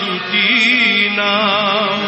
দুটি নাম।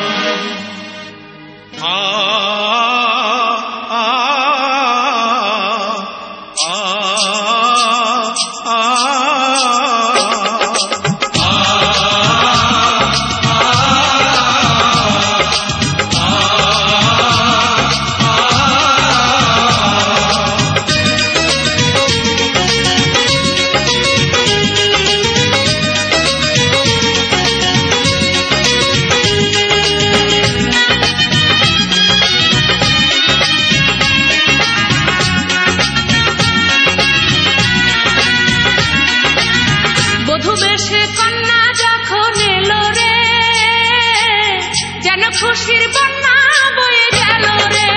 খুশির বন্যা বয়ে গেল রে,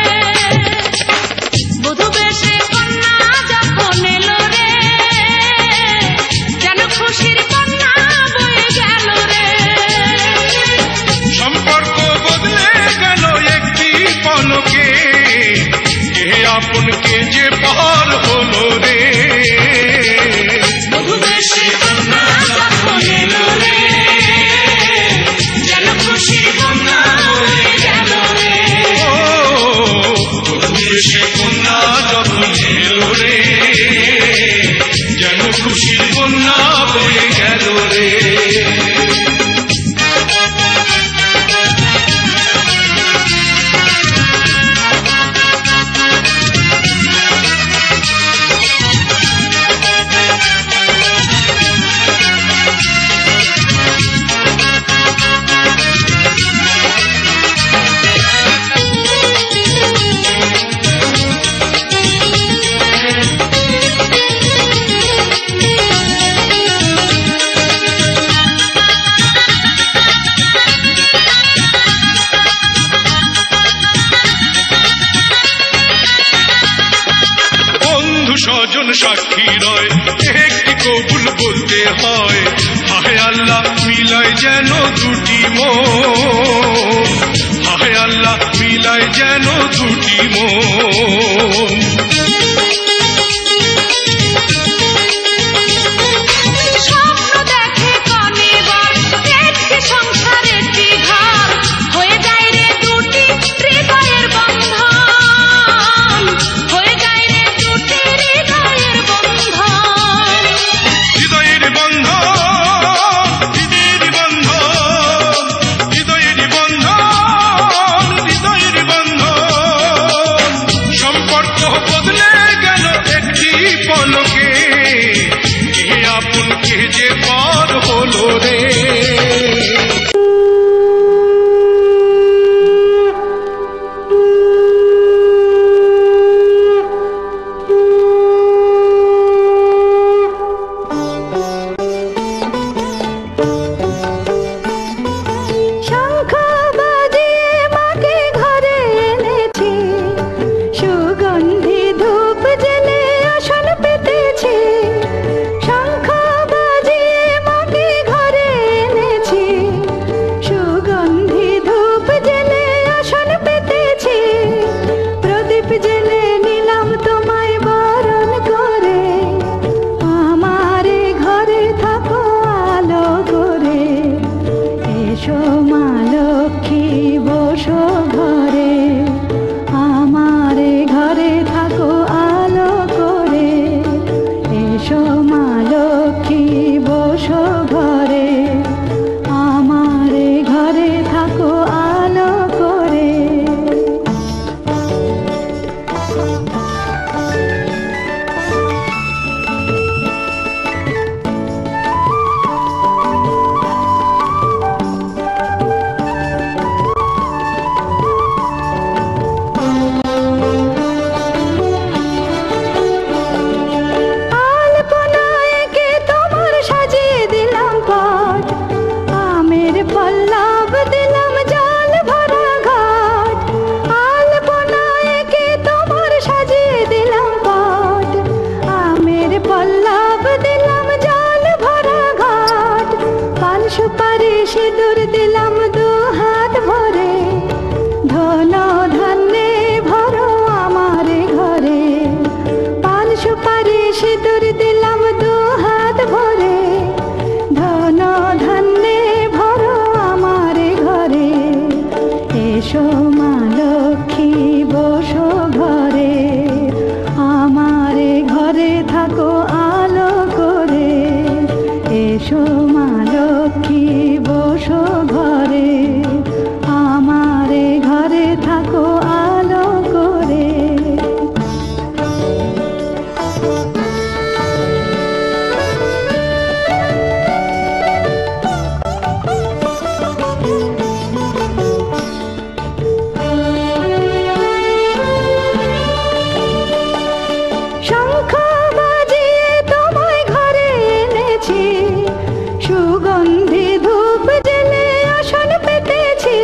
বধূ বেশে কন্যা যখন এলো রে, যেন খুশির বন্যা বয়ে গেল রে। সম্পর্ক বদলে গেল একটি পলকে, কে আপন কে যে পর হলো রে। বধূ বেশে কন্যা যখন এলো রে, যেন খুশির বন্যা বয়ে গেল রে। বধূ বেশে কন্যা যখন এলো রে, যেন খুশির বন্যা বয়ে গেল রে। স্বজন সাক্ষী রয়, একটি কবুল বলতে হয়। হায় আল্লাহ মিলায় যেন দুটি মন, হায় আল্লাহ মিলায় যেন দুটি মন। স্বপ্ন দেখে কনে বর, একটি সংসার একটি ঘর, হয়ে যায় রে দুটি হৃদয়ের বন্ধন, হয়ে যায় রে দুটি হৃদয়ের বন্ধন। হৃদয়ের বন্ধন, হৃদয়ের বন্ধন, হৃদয়ের বন্ধন, হৃদয়ের বন্ধন। সম্পর্ক বদলে গেল একটি পলকে, কে আপন কে যে পর হলো রে। দিলাম দু হাত ভরে, ধন ধান্যে ভরো এসো মা লক্ষ্মী বসো ঘরে, আমারে ঘরে থাকো আলো করে। শঙ্খ বাজিয়ে তোমায় ঘরে এনেছি, সুগন্ধি ধূপ জেলে আসন পেতেছি।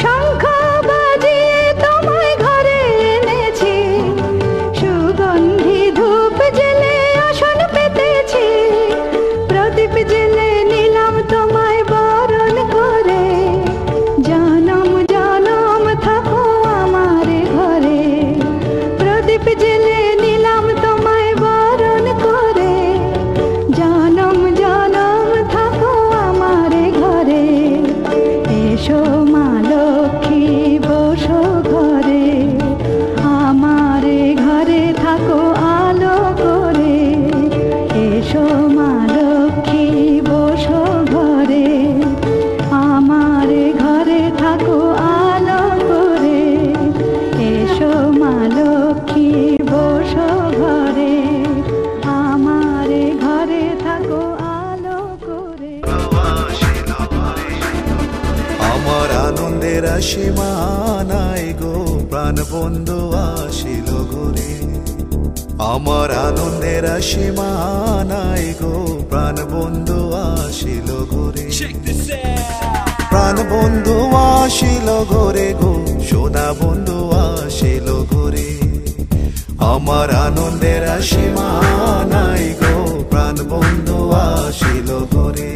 শঙ্খ বাজিয়ে তোমায় ঘরে এনেছি, সুগন্ধি ধূপ জেলে আসন পেতেছি। প্রদীপ জেলে নিলাম তোমায় বরণ করে, জনম জনম থাকো আমার ঘরে। প্রদীপ জেলে নিলাম তোমায় বরণ করে, জনম জনম থাকো আমার ঘরে। এসো মা লক্ষ্মী বসো ঘরে, আমার ঘরে থাকো আলো করে। এসো মা লক্ষ্মী বসো ঘরে, আমার ঘরে থাকো আলো করে। এসো মা লক্ষ্মী বসো ঘরে, আমার ঘরে থাকো আলো করে। আমার আনন্দের সীমা নাই গো, প্রাণ বন্ধু আসিল ঘরে। আমার আনন্দের সীমা নাই গো, প্রাণ বন্ধু আসিল ঘরে। প্রাণ বন্ধু আসিল ঘরে গো, সোনা বন্ধু আসিল ঘরে। আমার আনন্দের সীমা নাই গো, প্রাণ বন্ধু আসিল ঘরে।